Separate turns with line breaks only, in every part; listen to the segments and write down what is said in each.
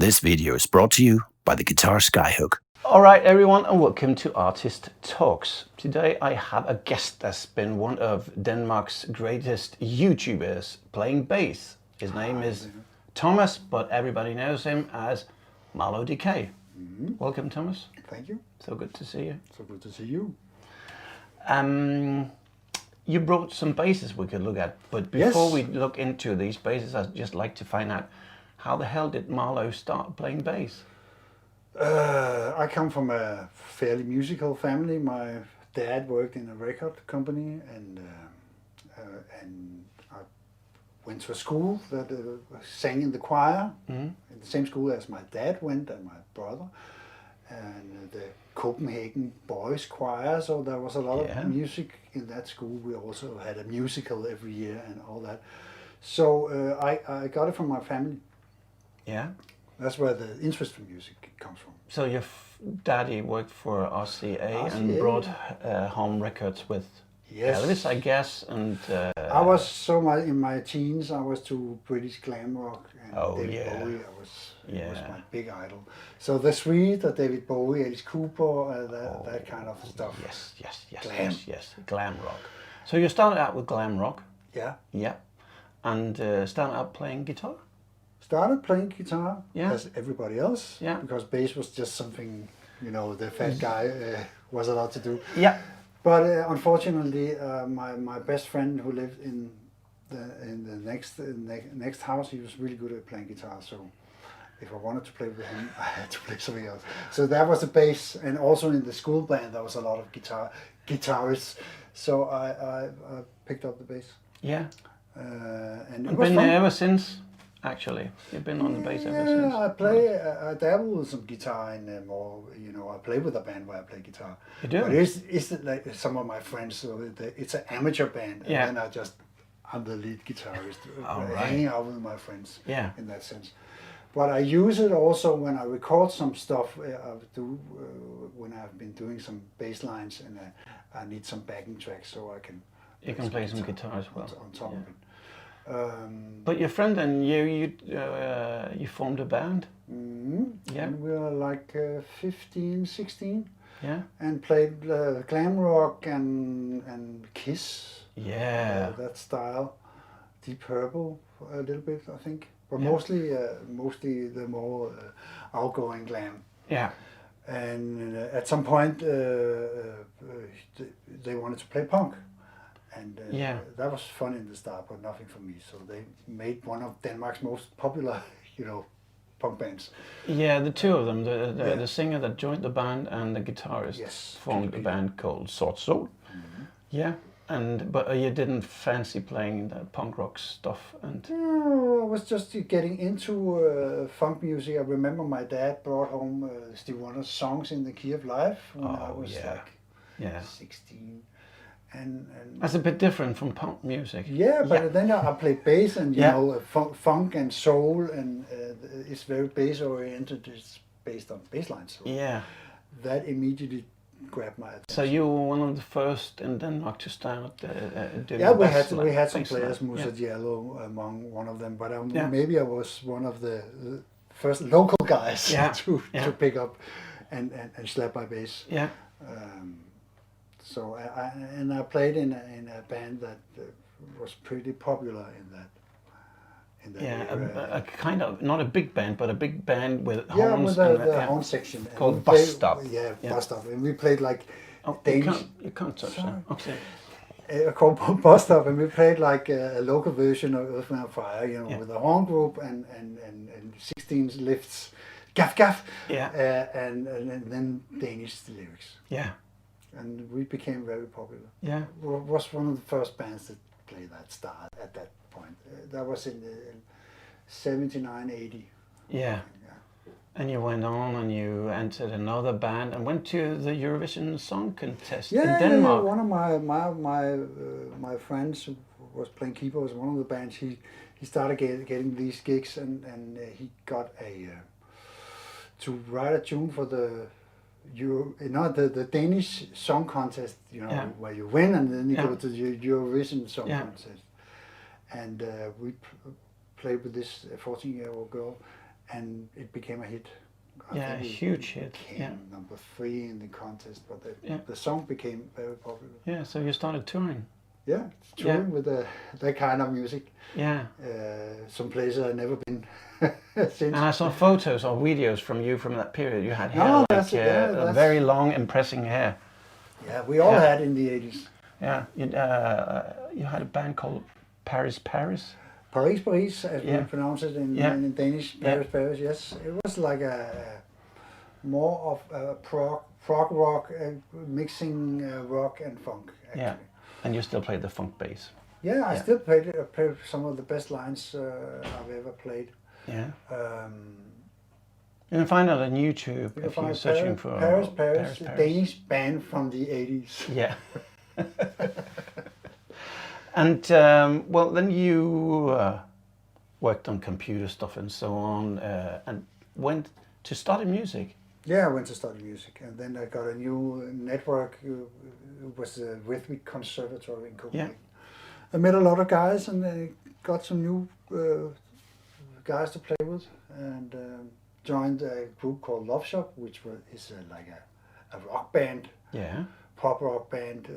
This video is brought to you by the Guitar Skyhook.
Alright everyone, and welcome to Artist Talks. Today I have a guest that's been one of Denmark's greatest YouTubers playing bass. His name is Thomas, but everybody knows him as Marlo DK. Welcome, Thomas.
Thank you.
So good to see you.
So good to see you.
You brought some basses we could look at, but before we look into these basses, I'd just like to find out, how the hell did Marlo start playing bass?
I come from a fairly musical family. My dad worked in a record company, and I went to a school that sang in the choir, in the same school as my dad went and my brother, and the Copenhagen Boys Choir. So there was a lot of music in that school. We also had a musical every year and all that. So I got it from my family.
Yeah.
That's where the interest for music comes from.
So your daddy worked for RCA and brought home records with Elvis, I guess, and...
I was so much in my teens. I was to British glam rock and David Bowie. It was my big idol. So the Sweet, David Bowie, Alice Cooper, that kind of stuff.
Yes, glam rock. So you started out with glam rock.
Yeah.
Yeah, and started out playing guitar.
Started playing guitar as everybody else.
Yeah.
Because bass was just something, the fat guy was allowed to do.
Yeah.
But unfortunately, my best friend who lived in the next house, he was really good at playing guitar. So if I wanted to play with him, I had to play something else. So that was the bass, and also in the school band there was a lot of guitarists. So I picked up the bass.
Yeah.
And
I've been there ever since. Actually, you've been on the bass ever since.
I dabble with some guitar and more. I play with a band where I play guitar.
You do?
But it's like some of my friends. So it's an amateur band, and then I'm the lead guitarist, hanging out with my friends.
Yeah.
In that sense. But I use it also when I record some stuff. I do when I've been doing some bass lines, and I need some backing tracks so I can.
You can play some guitar as well.
On top of it.
But your friend and you formed a band? Yeah.
And we were like 15, 16.
Yeah.
And played glam rock and Kiss.
Yeah.
That style. Deep Purple a little bit, I think. But mostly the more outgoing glam.
Yeah.
And at some point they wanted to play punk. And that was fun in the start, but nothing for me. So they made one of Denmark's most popular, punk bands.
Yeah, the two of them, the singer that joined the band and the guitarist formed a band called Sort Sol. Yeah, but you didn't fancy playing that punk rock stuff?
No, I was just getting into funk music. I remember my dad brought home Stevie Wonder's Songs in the Key of Life when I was 16. And
that's a bit different from punk music.
Yeah, but then I play bass and funk and soul, and it's very bass oriented. It's based on bass lines. So that immediately grabbed my attention.
So you were one of the first in Denmark to start doing
we had some players, Musa Diallo among one of them, but maybe I was one of the first local guys to pick up and slap my bass.
Yeah.
So I played in a band that was pretty popular in that era.
A kind of, not a big band, but a big band with horns.
Yeah, with the horn section.
Called Bus Stop.
Yeah, Bus Stop. And we played like
Danish. You can't touch that. Okay.
Called Bus Stop, and we played like a local version of Earth, Wind & Fire, with a horn group and 16 lifts, gaff gaff, and then Danish lyrics.
Yeah.
And we became very popular.
Yeah.
Was one of the first bands that played that style at that point. That was in 79, 80.
Yeah. And you went on and you entered another band and went to the Eurovision Song Contest in Denmark.
Yeah, one of my friends who was playing keyboards in one of the bands, he started getting these gigs, and he got to write a tune for the the Danish Song Contest, where you win and then you go to the Eurovision Song Contest. And we played with this 14-year-old girl, and it became a hit. I
Yeah, a
think
huge hit.
Came
Yeah.
number 3 in the contest, but
Yeah.
the song became very popular.
Yeah, so you started touring.
Yeah, touring with that kind of music.
Yeah.
Some places I've never been since.
And I saw photos or videos from you from that period. You had hair
No,
like
that's it, yeah,
a
that's-
very long, impressing hair.
Yeah, we all
Yeah.
had in the 80s.
Yeah. You had a band called Paris Paris.
Paris, Paris, as
Yeah.
we pronounce it in,
Yeah.
in Danish.
Yeah.
Paris, Paris. Yes, it was like a more of a prog rock, mixing rock and funk. Actually.
Yeah. And you still played the funk bass.
Yeah, I still played some of the best lines I've ever played.
Yeah. You can find it on YouTube
You
if
can
you're
find
searching for
Paris, a Danish band from the 80s.
Yeah. And well, then you worked on computer stuff and so on, and went to study music.
Yeah, I went to study music, and then I got a new network. It was the Rhythmic Conservatory in Copenhagen. I met a lot of guys, and I got some new guys to play with, and joined a group called Love Shop, which is like a rock band,
Yeah.
pop rock band,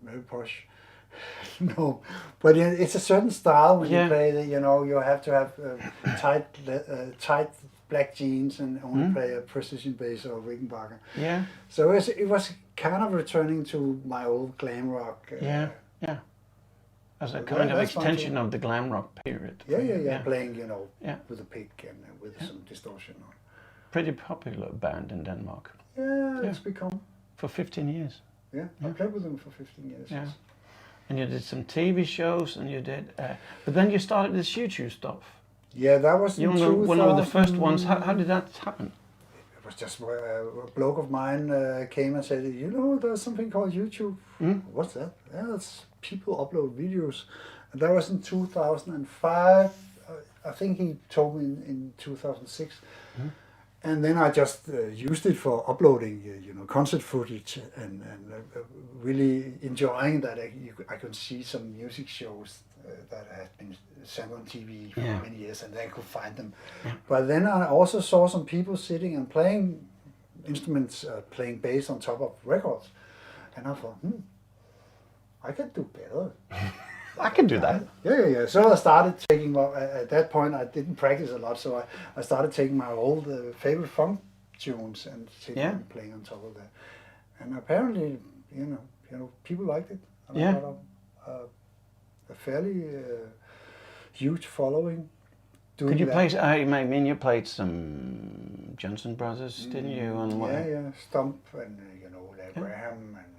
very posh. No, but it's a certain style when
Yeah.
you play. You have to have tight black jeans and only play a precision bass or Rickenbacker.
Yeah.
So it was kind of returning to my old glam rock.
Yeah. Yeah. As a
Yeah,
kind of
that's fun
extension
too.
of the glam rock period.
Yeah, playing
Yeah.
with a pick and with some distortion.
Pretty popular band in Denmark
Yeah,
Yeah.
it's become.
for 15 years.
Yeah, I played with them for 15 years.
Yeah.
yes.
And you did some TV shows, and you did, but then you started this YouTube stuff.
Yeah, that was
You
in
were one of the
2000.
first ones. How did that happen?
It was just a bloke of mine came and said, there's something called YouTube. What's that? Yeah, it's people upload videos. And that was in 2005. I think he told me in 2006. And then I just used it for uploading, concert footage and really enjoying that I could see some music shows that had been sent on TV for
Yeah.
many years, and then I could find them. But then I also saw some people sitting and playing instruments, playing bass on top of records, and I thought, I can do better.
I can do that.
Yeah. So I started taking, at that point I didn't practice a lot, so I started taking my old favorite funk tunes and sitting and playing on top of that. And apparently, people liked it. And
Yeah.
I got a fairly huge following. Doing
Could you
that.
play? I mean, you played some Johnson Brothers, didn't you? And what?
Yeah, Stump and Larry Graham and.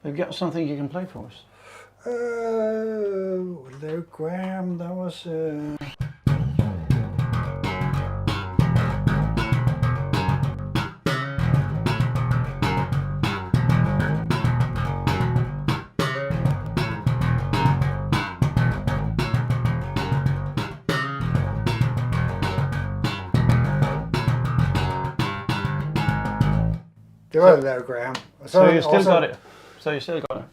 Have you got something you can play for us?
Larry Graham, that was. Det var Larry Graham.
So you still got it. So you still got it.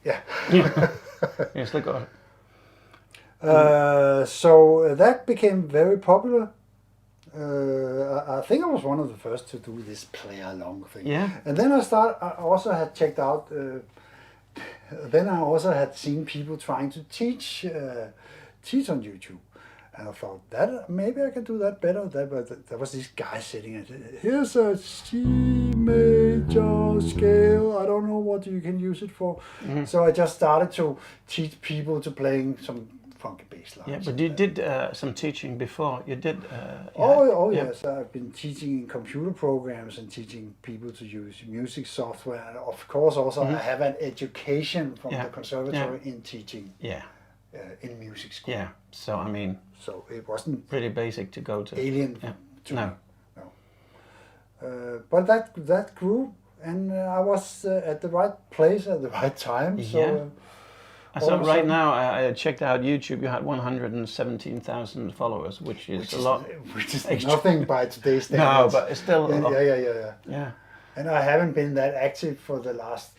Yeah.
You still got it.
So that became very popular. I think I was one of the first to do this play along thing.
Yeah.
And then I also had checked out. Then I also had seen people trying to teach on YouTube. And I thought that maybe I can do that better. There was this guy sitting and said, here's a C major scale. I don't know what you can use it for. So I just started to teach people to playing some funky bass lines.
Yeah, but you did some teaching before. You did.
Yeah. Yes, I've been teaching computer programs and teaching people to use music software. And of course, also I have an education from the conservatory in teaching.
Yeah.
In music school.
Yeah. So I mean.
So it wasn't
pretty basic to go to.
Alien.
Yeah.
To
no.
Me. No. But that grew, and I was at the right place at the right time. So.
Yeah. So right now, I checked out YouTube. You had 117,000 followers, which is a lot.
Which is nothing by today's standards.
No, but it's still a lot.
Yeah. And I haven't been that active for the last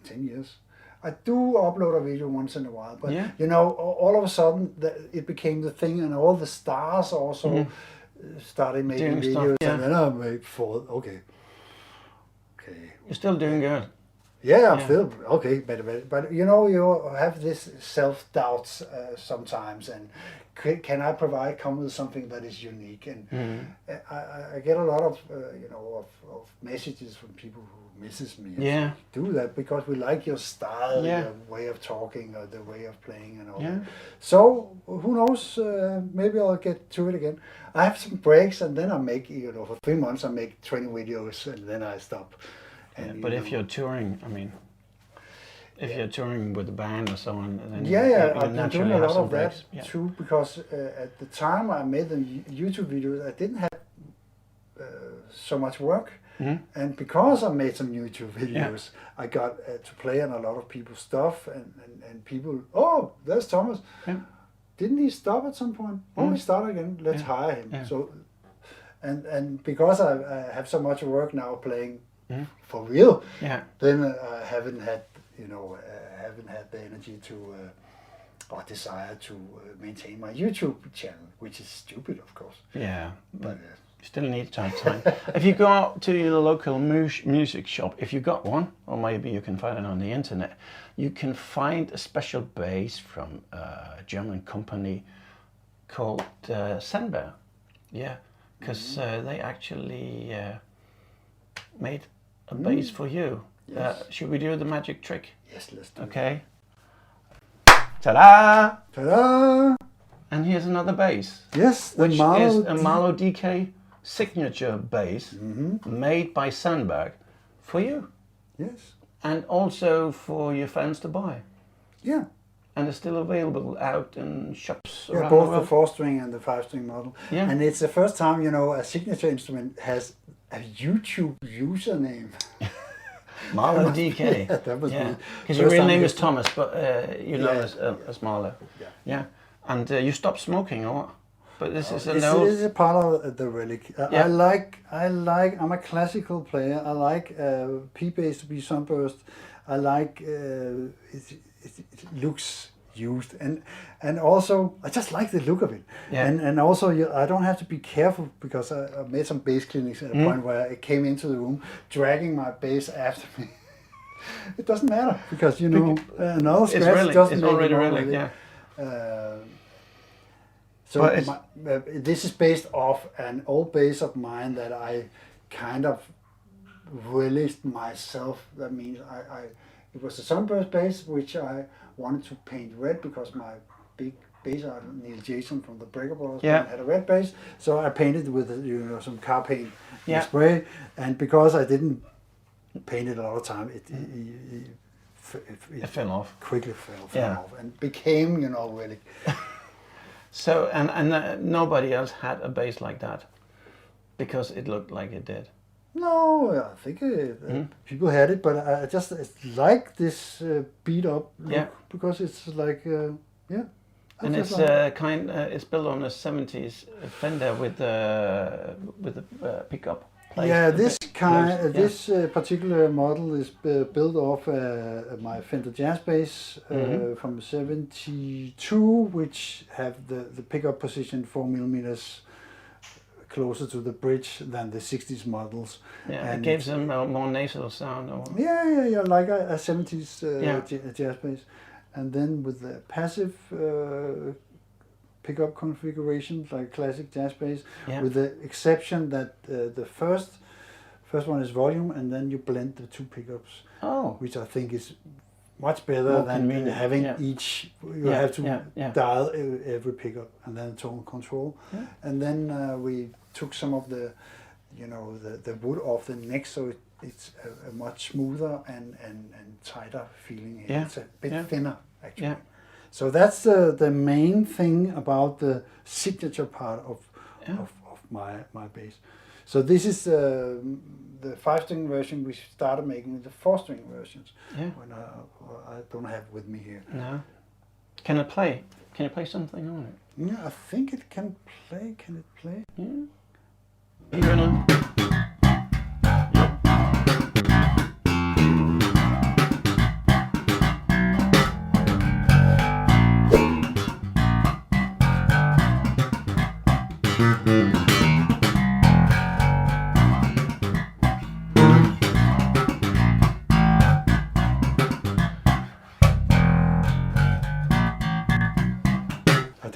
10 years. I do upload a video once in a while, but
Yeah.
you know, all of a sudden it became the thing, and all the stars also started making
Doing stuff,
videos,
yeah.
and then I made okay.
You're still doing good.
Yeah, I'm
Yeah.
still okay, but you know, you have this self-doubts sometimes, and can I come with something that is unique? And I get a lot of you know of messages from people who misses me. And
Yeah.
do that because we like your style,
Yeah.
your way of talking, or the way of playing, and all
Yeah.
that. So who knows? Maybe I'll get to it again. I have some breaks, and then I make, you know, for 3 months I make 20 videos, and then I stop. And
Yeah, but if you're touring, I mean, if you're touring with a band or so on, then
yeah,
you
I've been
naturally
doing a
have
lot
some
of
breaks.
that
Yeah.
too, because at the time I made the YouTube videos, I didn't have so much work, and because I made some YouTube videos, I got to play on a lot of people's stuff, and people, oh, there's Thomas.
Yeah.
Didn't he stop at some point? Oh, he started again. Let's hire him.
Yeah.
So, and because I have so much work now playing for real,
Yeah.
then I haven't had, you know, haven't had the energy to or desire to maintain my YouTube channel, which is stupid, of course.
Yeah.
But
You still need to have time. If you go out to your local music shop, if you got one, or maybe you can find it on the internet, you can find a special bass from a German company called Sandberg. Yeah, because they actually made a bass for you.
Yes.
Should we do the magic trick?
yes, let's do it.
Okay. Ta-da!
Ta-da!
And here's another bass,
Yes, the
which is
Marlow
a Marlow DK signature bass made by Sandberg for you,
Yes.
and also for your fans to buy.
Yeah.
And it's still available out in shops
Yeah,
around
both
the
the
world.
4-string and the 5-string model.
Yeah.
And it's the first time, you know, a signature instrument has a YouTube username.
Marlow DK.
Yeah, that was
Yeah,
my
because your
first
real
time
name
I
is
guess.
Thomas, but you know
Yeah.
as Marlow.
Yeah.
Yeah. And you stopped smoking, or what? But this is an
This
old.
is a part of the relic.
Yeah.
I'm a classical player. I like P-bass to be sunburst. I like it looks used, and also I just like the look of it.
Yeah.
And also I don't have to be careful because I made some bass clinics at a point where it came into the room dragging my bass after me. It doesn't matter because, you know, another
It's
scratch
really,
doesn't
it's
make
already
it wrong
really,
with it.
yeah.
So
But it's-
this is based off an old bass of mine that I kind of released myself. That means it was a sunburst bass which I wanted to paint red because my big bass artist Neil Jason from the Breaker Brothers
Yeah.
had a red bass. So I painted with, you know, some car paint
Yeah.
spray, and because I didn't paint it a lot of time, it
It fell off.
quickly fell
Yeah.
off and became, you know, really.
So and nobody else had a bass like that, because it looked like it did.
No, I think people had it, but I just like this beat up look
Yeah.
because it's like, yeah. I
And
just
it's
like-
it's built on a 70s Fender with a pickup. place.
yeah,
A
this
bit
kind,
close, yeah.
this particular model is built off my Fender Jazz Bass from '72, which have the pickup position 4 millimeters closer to the bridge than the '60s models.
Yeah,
and
it gives them a more nasal sound. Or,
Yeah, like a '70s
Yeah.
jazz bass, and then with the passive pickup configuration, like classic jazz bass,
Yeah.
with the exception that the first one is volume, and then you blend the two pickups,
oh,
which I think is much better
More
than
convenient,
having
yeah.
each. You
Yeah,
have to
yeah.
dial every pickup, and then tone control, and then we took some of the, you know, the wood off the neck, so it's a much smoother and tighter feeling.
Yeah,
It's a bit
yeah.
thinner actually.
Yeah.
So that's the main thing about the signature part of my bass. So this is the 5-string version. We started making with the 4-string versions.
Yeah.
When I don't have with me here.
No. Can it play? Can you play something on it?
Yeah, I think it can play. Can it play?
Yeah. You're gonna.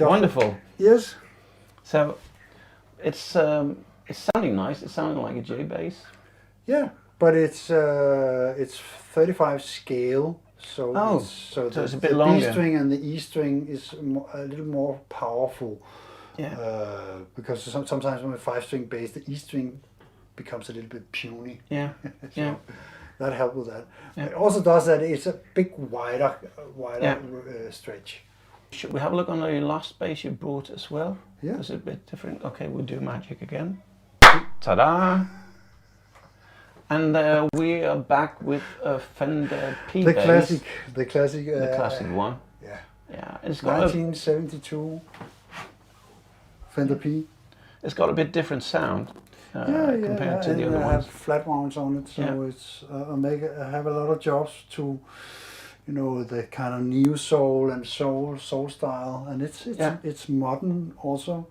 Wonderful.
Yes.
So it's sounding nice. It's sounding like a J bass.
Yeah, but it's 35 scale, so
it's a bit
the
longer.
B string and the E string is a little more powerful.
Yeah.
Because sometimes when a 5-string bass, the E string becomes a little bit puny.
Yeah. Yeah.
That helps with that.
Yeah.
It also does that. It's a big wider stretch.
Should we have a look on the last bass you brought as well?
Yeah.
It's a bit different. Okay, we'll do magic again. Ta-da! And we are back with a Fender P bass.
The classic
one.
Yeah.
Yeah, it's got
1972 Fender P.
It's got a bit different sound compared to the other
I
ones.
have flat wounds on it, so it's I have a lot of jobs to, the kind of neo soul and soul style, and it's modern also.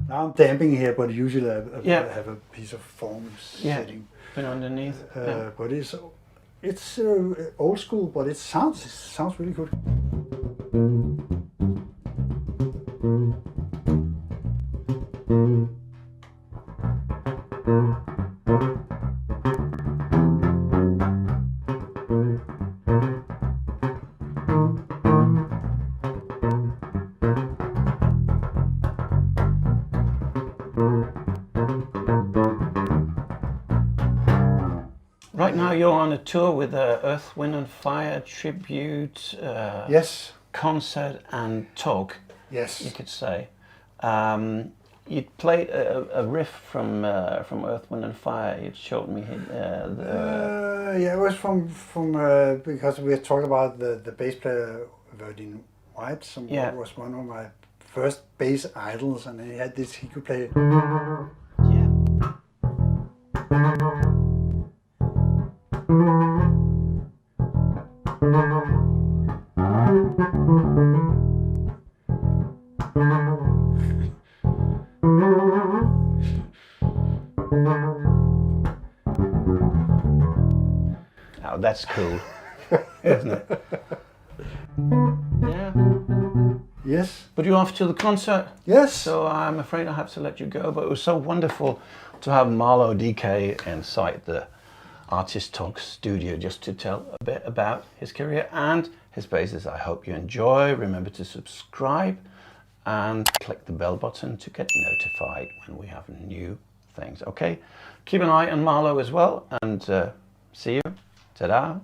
Now I'm damping here, but usually I have a piece of foam sitting.
Been underneath.
But it's old school, but it sounds really good.
Right now you're on a tour with Earth, Wind and Fire tribute
Yes.
concert and talk,
Yes.
you could say. You played a riff from Earth, Wind and Fire. You showed me
it was from because we had talked about the bass player Verdine White. Was one of my first bass idols, and he had this. He could play.
Oh, that's cool, isn't it? Yeah.
Yes.
But you're off to the concert.
Yes.
So I'm afraid I have to let you go. But it was so wonderful to have Marlo DK inside the Artist Talks studio just to tell a bit about his career and his basses. I hope you enjoy. Remember to subscribe and click the bell button to get notified when we have new things. Okay, keep an eye on Marlo as well, and see you. Ta-da.